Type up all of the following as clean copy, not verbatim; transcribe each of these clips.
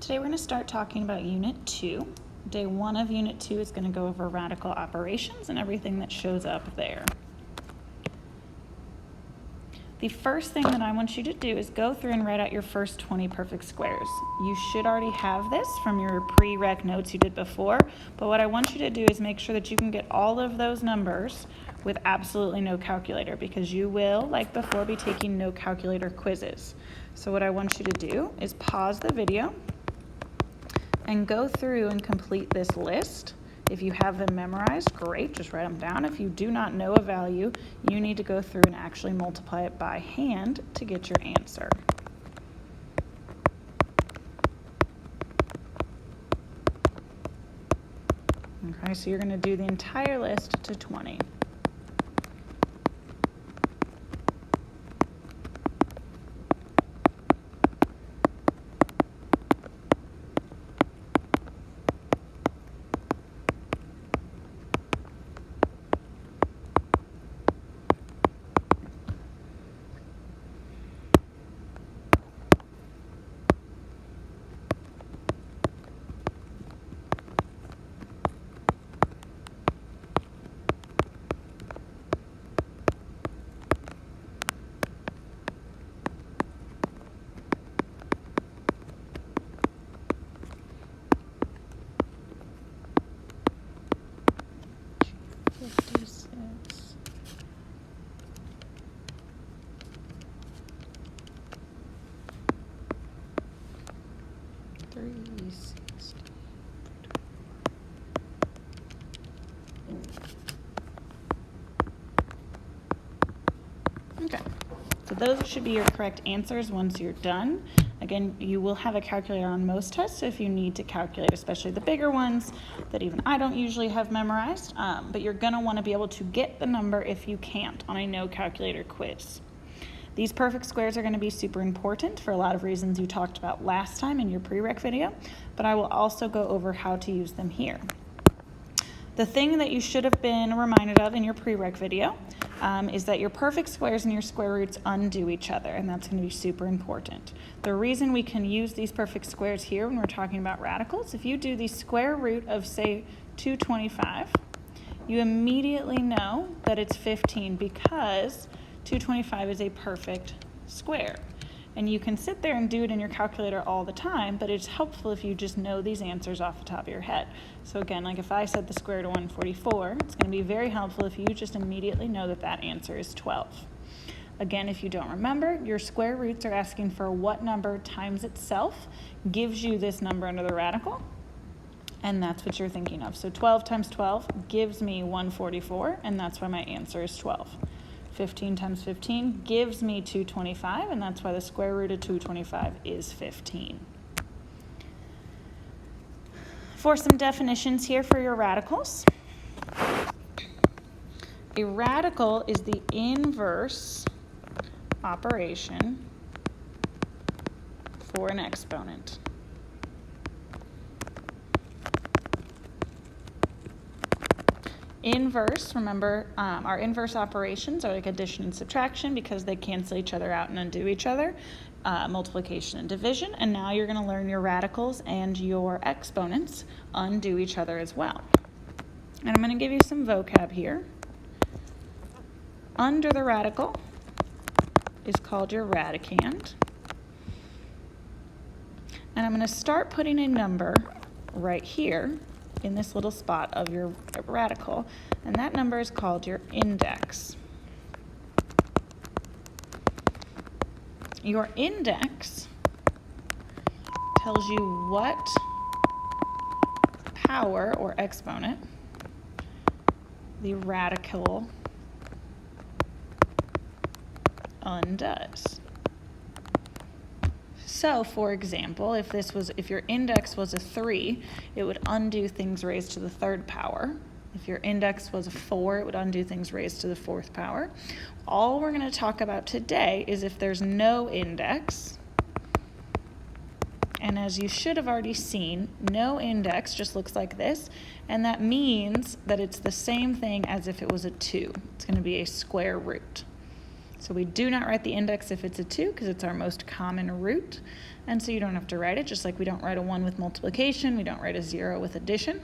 Today we're going to start talking about Unit 2. Day 1 of Unit 2 is going to go over radical operations and everything that shows up there. The first thing that I want you to do is go through and write out your first 20 perfect squares. You should already have this from your pre-rec notes you did before, but what I want you to do is make sure that you can get all of those numbers with absolutely no calculator, because you will, like before, be taking no calculator quizzes. So what I want you to do is pause the video and go through and complete this list. If you have them memorized, great, just write them down. If you do not know a value, you need to go through and actually multiply it by hand to get your answer. Okay, so you're going to do the entire list to 20. Okay, so those should be your correct answers once you're done. Again, you will have a calculator on most tests, so if you need to calculate, especially the bigger ones that even I don't usually have memorized, but you're going to want to be able to get the number if you can't on a no calculator quiz. These perfect squares are going to be super important for a lot of reasons you talked about last time in your prereq video, but I will also go over how to use them here. The thing that you should have been reminded of in your prereq video is that your perfect squares and your square roots undo each other, and that's going to be super important. The reason we can use these perfect squares here when we're talking about radicals, if you do the square root of, say, 225, you immediately know that it's 15 because 225 is a perfect square. And you can sit there and do it in your calculator all the time, but it's helpful if you just know these answers off the top of your head. So again, like if I said the square root of 144, it's going to be very helpful if you just immediately know that that answer is 12. Again, if you don't remember, your square roots are asking for what number times itself gives you this number under the radical, and that's what you're thinking of. So 12 times 12 gives me 144, and that's why my answer is 12. 15 times 15 gives me 225, and that's why the square root of 225 is 15. For some definitions here for your radicals. A radical is the inverse operation for an exponent. Inverse, remember, our inverse operations are like addition and subtraction because they cancel each other out and undo each other, multiplication and division, and now you're going to learn your radicals and your exponents undo each other as well. And I'm going to give you some vocab here. Under the radical is called your radicand. And I'm going to start putting a number right here in this little spot of your radical, and that number is called your index. Your index tells you what power or exponent the radical undoes. So, for example, if your index was a 3, it would undo things raised to the 3rd power. If your index was a 4, it would undo things raised to the 4th power. All we're going to talk about today is if there's no index. And as you should have already seen, no index just looks like this, and that means that it's the same thing as if it was a 2. It's going to be a square root. So we do not write the index if it's a 2 because it's our most common root. And so you don't have to write it, just like we don't write a 1 with multiplication, we don't write a 0 with addition.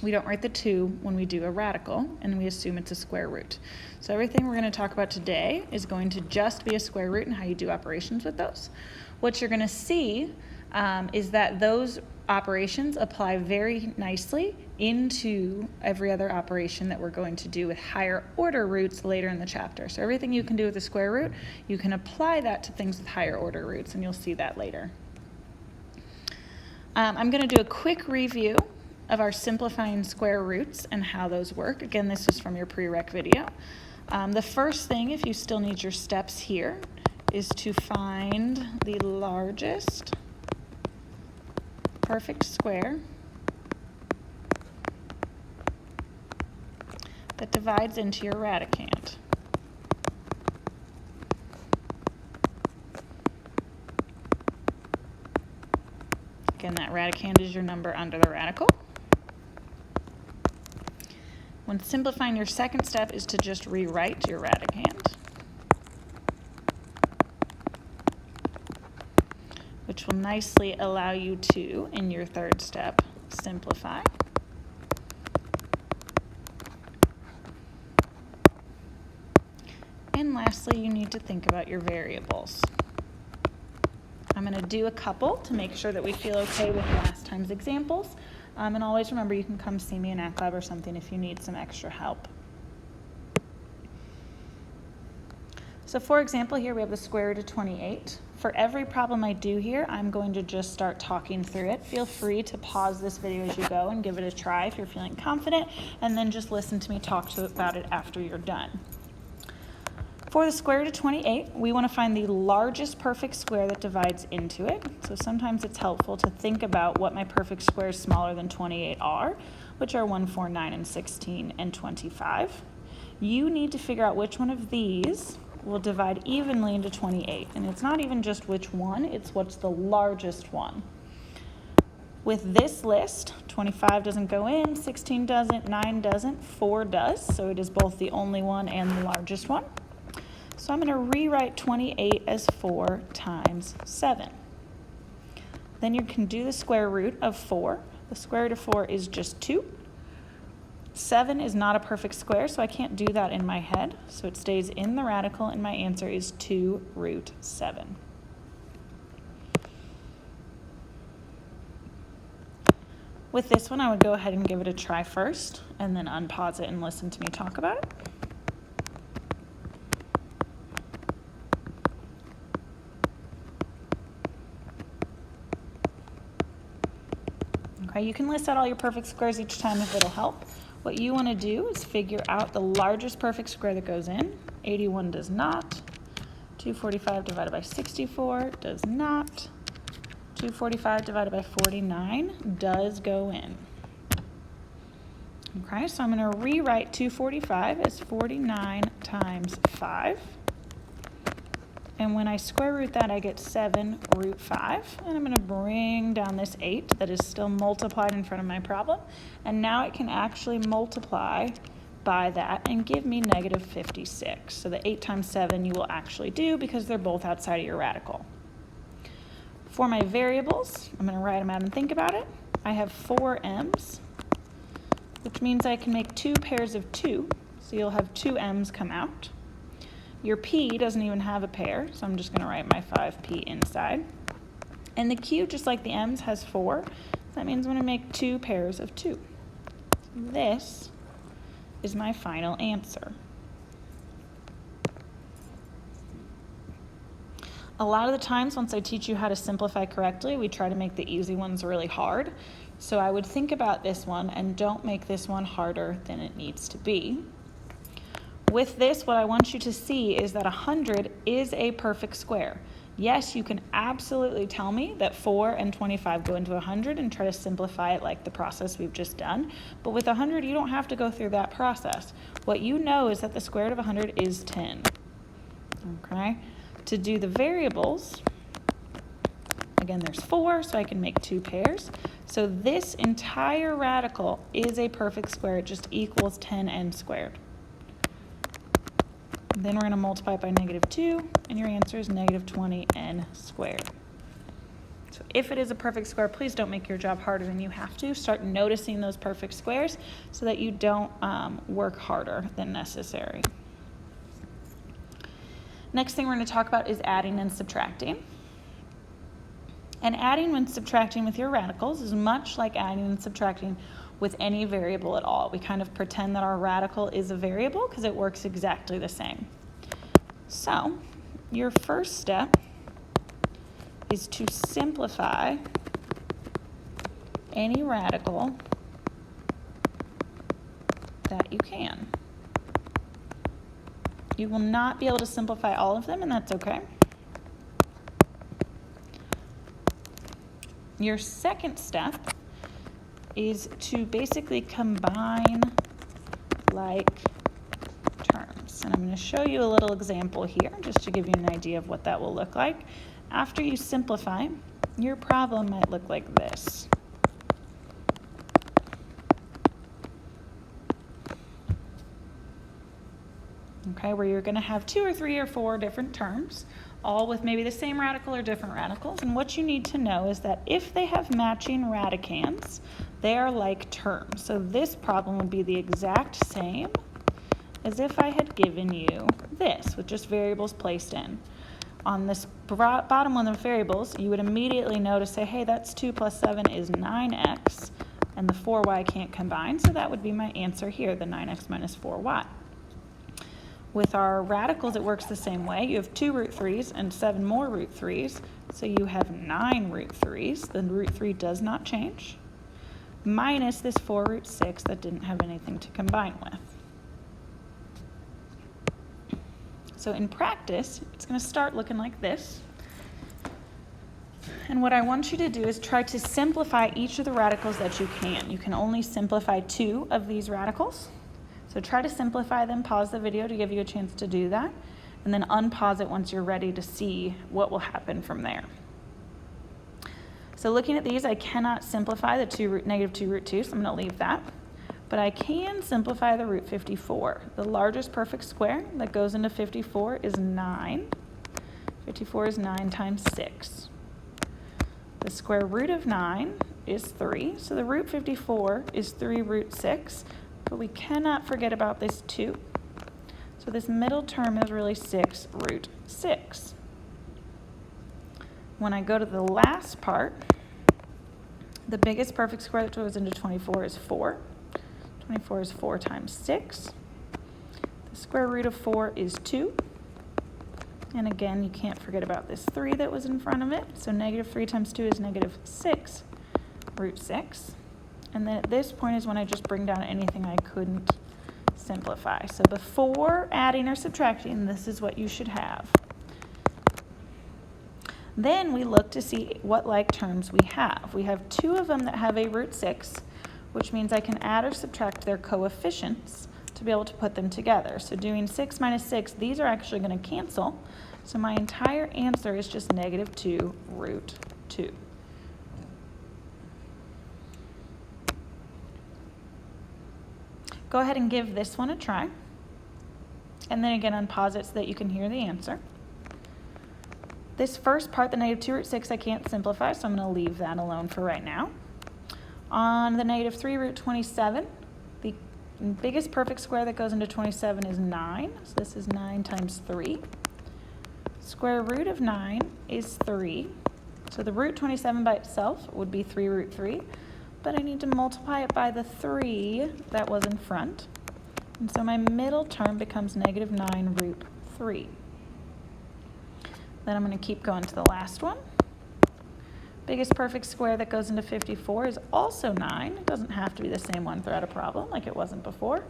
We don't write the 2 when we do a radical, and we assume it's a square root. So everything we're going to talk about today is going to just be a square root and how you do operations with those. What you're going to see is that those operations apply very nicely into every other operation that we're going to do with higher order roots later in the chapter. So everything you can do with a square root, you can apply that to things with higher order roots, and you'll see that later. I'm going to do a quick review of our simplifying square roots and how those work. Again, this is from your prereq video. The first thing, if you still need your steps here, is to find the largest perfect square that divides into your radicand. Again, that radicand is your number under the radical. When simplifying, your second step is to just rewrite your radicand, which will nicely allow you to, in your third step, simplify. And lastly, you need to think about your variables. I'm going to do a couple to make sure that we feel okay with last time's examples. And always remember, you can come see me in Act Lab or something if you need some extra help. So for example, here we have the square root of 28. For every problem I do here, I'm going to just start talking through it. Feel free to pause this video as you go and give it a try if you're feeling confident, and then just listen to me talk about it after you're done. For the square root of 28, we want to find the largest perfect square that divides into it. So sometimes it's helpful to think about what my perfect squares smaller than 28 are, which are 1, 4, 9, and 16, and 25. You need to figure out which one of these will divide evenly into 28. And it's not even just which one, it's what's the largest one. With this list, 25 doesn't go in, 16 doesn't, 9 doesn't, 4 does. So it is both the only one and the largest one. So I'm going to rewrite 28 as 4 times 7. Then you can do the square root of 4. The square root of 4 is just 2. 7 is not a perfect square, so I can't do that in my head. So it stays in the radical, and my answer is 2 root 7. With this one, I would go ahead and give it a try first, and then unpause it and listen to me talk about it. Okay, you can list out all your perfect squares each time if it'll help. What you want to do is figure out the largest perfect square that goes in. 81 does not. 245 divided by 64 does not. 245 divided by 49 does go in. Okay, so I'm going to rewrite 245 as 49 times 5. And when I square root that, I get 7 root 5. And I'm going to bring down this 8 that is still multiplied in front of my problem. And now it can actually multiply by that and give me negative 56. So the 8 times 7 you will actually do because they're both outside of your radical. For my variables, I'm going to write them out and think about it. I have 4 m's, which means I can make 2 pairs of 2. So you'll have 2 m's come out. Your p doesn't even have a pair, so I'm just going to write my 5p inside. And the q, just like the m's, has 4. That means I'm going to make 2 pairs of 2. This is my final answer. A lot of the times, once I teach you how to simplify correctly, we try to make the easy ones really hard. So I would think about this one and don't make this one harder than it needs to be. With this, what I want you to see is that 100 is a perfect square. Yes, you can absolutely tell me that 4 and 25 go into 100 and try to simplify it like the process we've just done. But with 100, you don't have to go through that process. What you know is that the square root of 100 is 10. Okay? To do the variables, again, there's 4, so I can make 2 pairs. So this entire radical is a perfect square. It just equals 10n squared. Then we're going to multiply it by -2, and your answer is -20n squared. So if it is a perfect square, please don't make your job harder than you have to. Start noticing those perfect squares so that you don't work harder than necessary. Next thing we're going to talk about is adding and subtracting. And adding when subtracting with your radicals is much like adding and subtracting with any variable at all. We kind of pretend that our radical is a variable because it works exactly the same. So your first step is to simplify any radical that you can. You will not be able to simplify all of them, and that's okay. Your second step is to basically combine like terms. And I'm going to show you a little example here just to give you an idea of what that will look like. After you simplify, your problem might look like this. Okay, where you're going to have 2 or 3 or 4 different terms, all with maybe the same radical or different radicals. And what you need to know is that if they have matching radicands, they are like terms. So this problem would be the exact same as if I had given you this with just variables placed in. On this bottom one of the variables, you would immediately notice, say, hey, that's 2 plus 7 is 9x, and the 4y can't combine, so that would be my answer here, the 9x minus 4y. With our radicals, it works the same way. You have 2 root 3's and 7 more root 3's, so you have 9 root 3's. The root 3 does not change, minus this 4 root 6 that didn't have anything to combine with. So in practice, it's going to start looking like this. And what I want you to do is try to simplify each of the radicals that you can. You can only simplify 2 of these radicals. So try to simplify them, pause the video to give you a chance to do that, and then unpause it once you're ready to see what will happen from there. So looking at these, I cannot simplify the -2 root 2, so I'm going to leave that. But I can simplify the root 54. The largest perfect square that goes into 54 is 9. 54 is 9 times 6. The square root of 9 is 3, so the root 54 is 3 root 6. But we cannot forget about this 2. So this middle term is really 6 root 6. When I go to the last part, the biggest perfect square that goes into 24 is 4. 24 is 4 times 6. The square root of 4 is 2. And again, you can't forget about this 3 that was in front of it. So -3 times 2 is -6 root 6. And then at this point is when I just bring down anything I couldn't simplify. So before adding or subtracting, this is what you should have. Then we look to see what like terms we have. We have 2 of them that have a root 6, which means I can add or subtract their coefficients to be able to put them together. So doing 6 minus 6, these are actually going to cancel. So my entire answer is just -2 root 2. Go ahead and give this one a try. And then again, unpause it so that you can hear the answer. This first part, the -2 root 6, I can't simplify, so I'm going to leave that alone for right now. On the -3 root 27, the biggest perfect square that goes into 27 is 9. So this is 9 times 3. Square root of 9 is 3. So the root 27 by itself would be 3 root 3. But I need to multiply it by the 3 that was in front. And so my middle term becomes -9 root 3. Then I'm going to keep going to the last one. Biggest perfect square that goes into 54 is also 9. It doesn't have to be the same one throughout a problem like it wasn't before.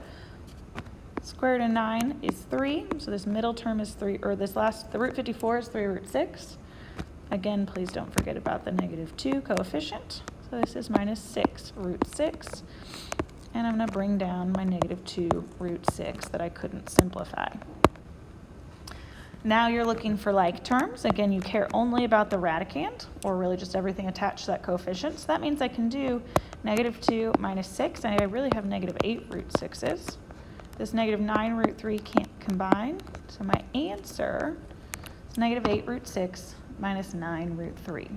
Square root of 9 is 3. So this middle term is 3, or the root 54 is 3 root 6. Again, please don't forget about the -2 coefficient. So this is -6 root 6, and I'm going to bring down my -2 root 6 that I couldn't simplify. Now you're looking for like terms. Again, you care only about the radicand, or really just everything attached to that coefficient. So that means I can do -2 minus 6, and I really have -8 root 6's. This negative 9 root 3 can't combine, so my answer is negative 8 root 6 minus 9 root 3.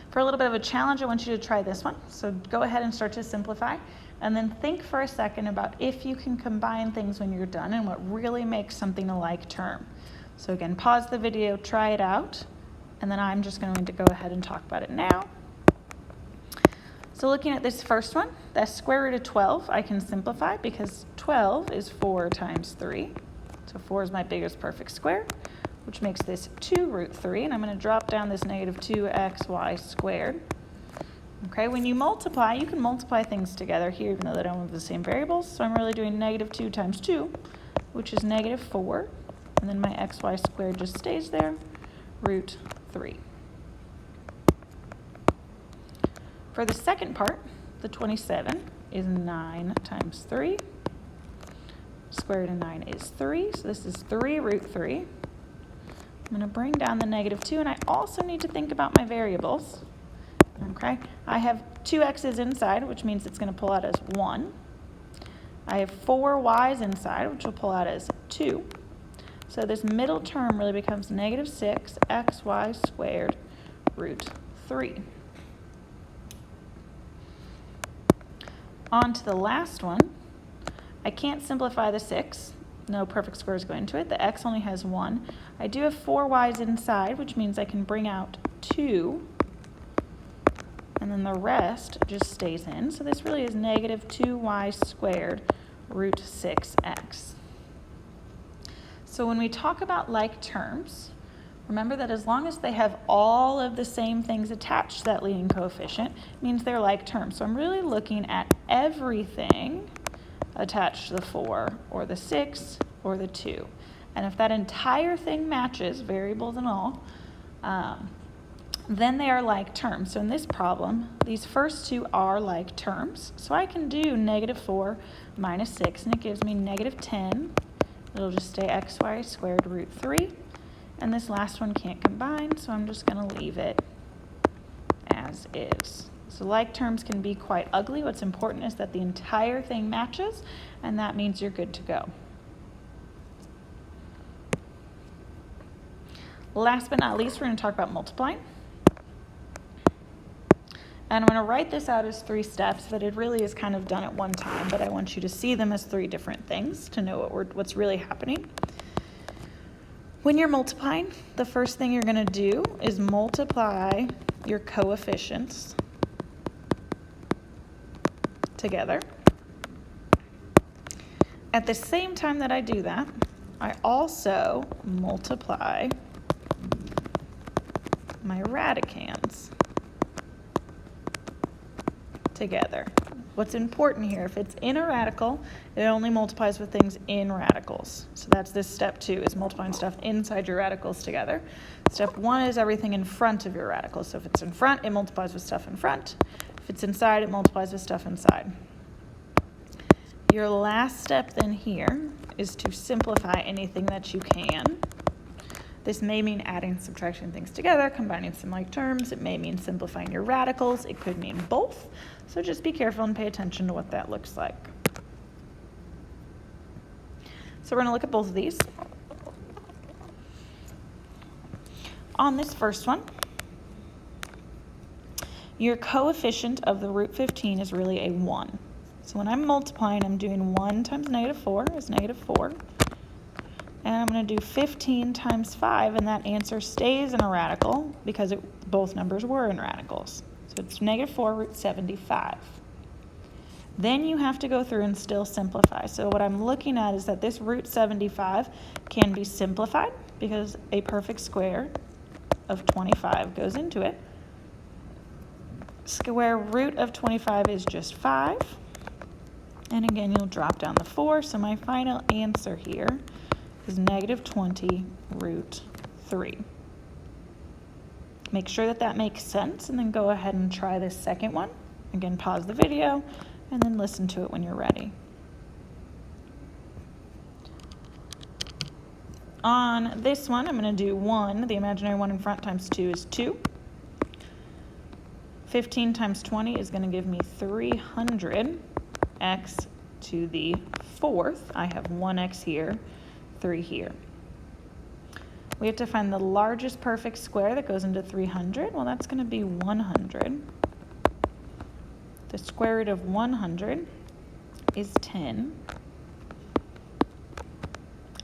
For a little bit of a challenge, I want you to try this one. So go ahead and start to simplify, and then think for a second about if you can combine things when you're done and what really makes something a like term. So again, pause the video, try it out, and then I'm just going to go ahead and talk about it now. So looking at this first one, the square root of 12, I can simplify because 12 is 4 times 3. So 4 is my biggest perfect square, which makes this 2 root 3, and I'm going to drop down this negative 2xy squared. Okay, when you multiply, you can multiply things together here even though they don't have the same variables, so I'm really doing negative 2 times 2, which is negative 4, and then my xy squared just stays there, root 3. For the second part, the 27 is 9 times 3. Square root of 9 is 3, so this is 3 root 3. I'm going to bring down the negative 2, and I also need to think about my variables. Okay, I have 2 x's inside, which means it's going to pull out as 1. I have 4 y's inside, which will pull out as 2. So this middle term really becomes negative 6 xy squared root 3. On to the last one. I can't simplify the 6. No perfect squares go into it. The x only has 1. I do have 4 y's inside, which means I can bring out 2. And then the rest just stays in. So this really is negative 2y squared root 6x. So when we talk about like terms, remember that as long as they have all of the same things attached to that leading coefficient, it means they're like terms. So I'm really looking at everything attached to the 4 or the 6 or the 2. And if that entire thing matches, variables and all, then they are like terms. So in this problem, these first two are like terms. So I can do negative 4 minus 6, and it gives me negative 10. It'll just stay xy squared root 3. And this last one can't combine, so I'm just going to leave it as is. So like terms can be quite ugly. What's important is that the entire thing matches, and that means you're good to go. Last but not least, we're going to talk about multiplying. And I'm going to write this out as 3 steps, but it really is kind of done at one time, but I want you to see them as 3 different things to know what's really happening. When you're multiplying, the first thing you're going to do is multiply your coefficients together. At the same time that I do that, I also multiply my radicands together. What's important here, if it's in a radical, it only multiplies with things in radicals. So that's this step 2, is multiplying stuff inside your radicals together. Step 1 is everything in front of your radicals. So if it's in front, it multiplies with stuff in front. If it's inside, it multiplies with stuff inside. Your last step then here is to simplify anything that you can. This may mean adding, subtracting things together, combining some like terms. It may mean simplifying your radicals. It could mean both. So just be careful and pay attention to what that looks like. So we're going to look at both of these. On this first one, your coefficient of the root 15 is really a 1. So when I'm multiplying, I'm doing 1 times negative 4 is negative 4. And I'm going to do 15 times 5, and that answer stays in a radical because both numbers were in radicals. So it's negative 4 root 75. Then you have to go through and still simplify. So what I'm looking at is that this root 75 can be simplified because a perfect square of 25 goes into it. Square root of 25 is just 5. And again, you'll drop down the 4. So my final answer here is negative 20 root 3. Make sure that that makes sense, and then go ahead and try this second one. Again, pause the video and then listen to it when you're ready. On this one, I'm going to do 1. The imaginary 1 in front times 2 is 2. 15 times 20 is going to give me 300 x to the 4th. I have 1x here, 3 here. We have to find the largest perfect square that goes into 300. Well, that's going to be 100. The square root of 100 is 10.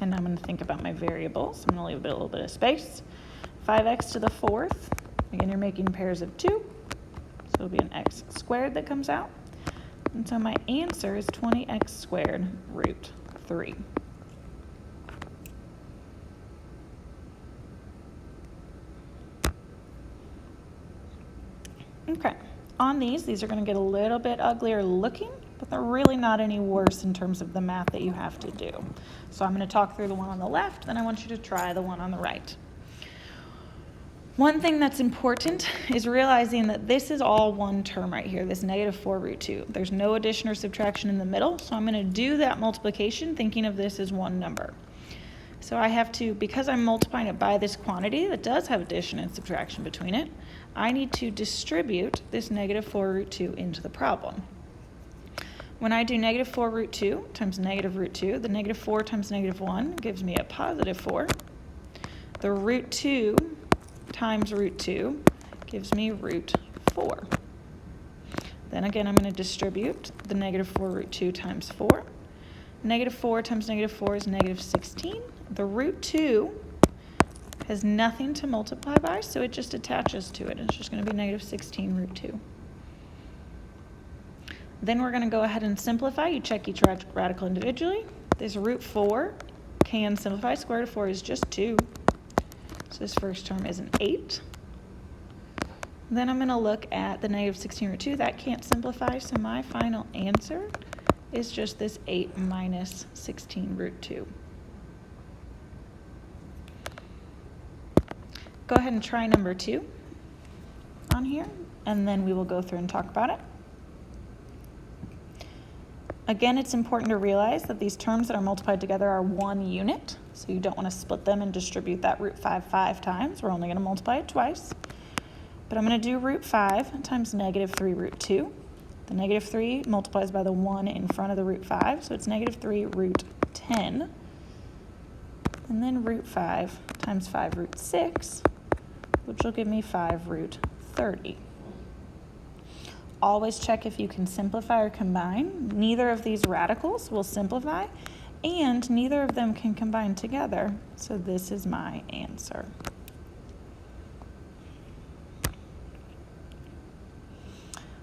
And I'm going to think about my variables. I'm going to leave a little bit of space. 5x to the 4th. Again, you're making pairs of 2. So it'll be an x squared that comes out. And so my answer is 20x squared root 3. Okay, on these are going to get a little bit uglier looking, but they're really not any worse in terms of the math that you have to do. So I'm going to talk through the one on the left, then I want you to try the one on the right. One thing that's important is realizing that this is all one term right here, this negative 4 root 2. There's no addition or subtraction in the middle, so I'm going to do that multiplication thinking of this as one number. So I have to, because I'm multiplying it by this quantity that does have addition and subtraction between it, I need to distribute this negative 4 root 2 into the problem. When I do negative 4 root 2 times negative root 2, the negative 4 times negative 1 gives me a positive 4. The root 2 times root 2 gives me root 4. Then again, I'm going to distribute the negative 4 root 2 times 4. Negative 4 times negative 4 is negative 16. The root 2 has nothing to multiply by, so it just attaches to it. It's just going to be negative 16 root 2. Then we're going to go ahead and simplify. You check each radical individually. This root 4 can simplify. Square root of 4 is just 2. So this first term is an 8. Then I'm going to look at the negative 16 root 2. That can't simplify, so my final answer is just this 8 minus 16 root 2. Go ahead and try number 2 on here, and then we will go through and talk about it. Again, it's important to realize that these terms that are multiplied together are one unit, so you don't want to split them and distribute that root 5 times. We're only going to multiply it twice. But I'm going to do root 5 times negative 3 root 2. The negative 3 multiplies by the 1 in front of the root 5, so it's negative 3 root 10. And then root 5 times 5 root 6, which will give me 5 root 30. Always check if you can simplify or combine. Neither of these radicals will simplify, and neither of them can combine together, so this is my answer.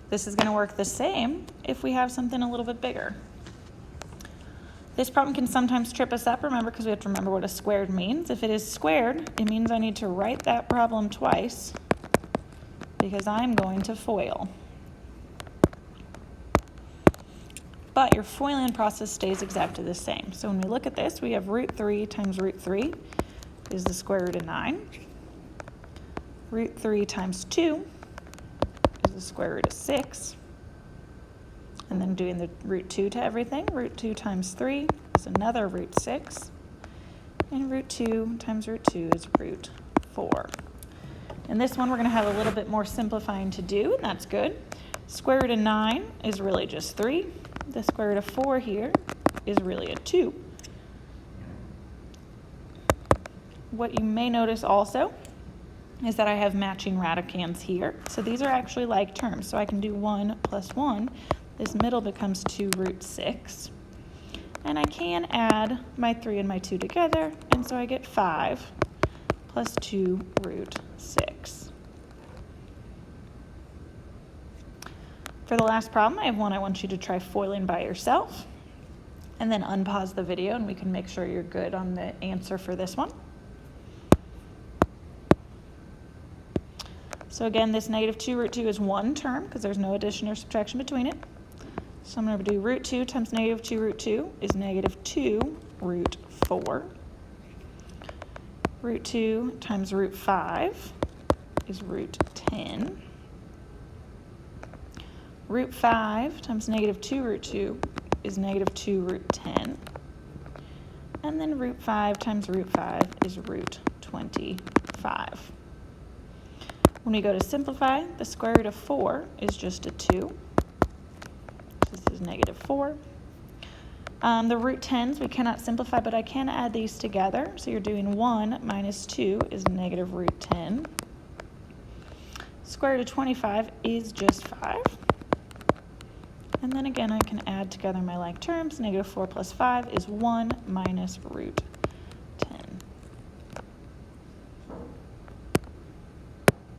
This is going to work the same if we have something a little bit bigger. This problem can sometimes trip us up, remember, because we have to remember what a squared means. If it is squared, it means I need to write that problem twice because I'm going to FOIL. But your FOILing process stays exactly the same. So when we look at this, we have root 3 times root 3 is the square root of 9. Root 3 times 2 is the square root of 6. And then doing the root 2 to everything, root 2 times 3 is another root 6. And root 2 times root 2 is root 4. In this one, we're going to have a little bit more simplifying to do, and that's good. Square root of 9 is really just 3. The square root of 4 here is really a 2. What you may notice also is that I have matching radicands here. So these are actually like terms. So I can do 1 plus 1. This middle becomes 2 root 6. And I can add my 3 and my 2 together, and so I get 5 plus 2 root 6. For the last problem, I have one I want you to try foiling by yourself, and then unpause the video and we can make sure you're good on the answer for this one. So again, this negative 2 root 2 is one term because there's no addition or subtraction between it. So I'm going to do root 2 times negative 2 root 2 is negative 2 root 4. Root 2 times root 5 is root 10. Root 5 times negative 2 root 2 is negative 2 root 10. And then root 5 times root 5 is root 25. When we go to simplify, the square root of 4 is just a 2. This is -4. The root 10s, we cannot simplify, but I can add these together. So you're doing 1 minus 2 is negative root 10. Square root of 25 is just 5. And then again, I can add together my like terms. -4 plus 5 is 1 minus root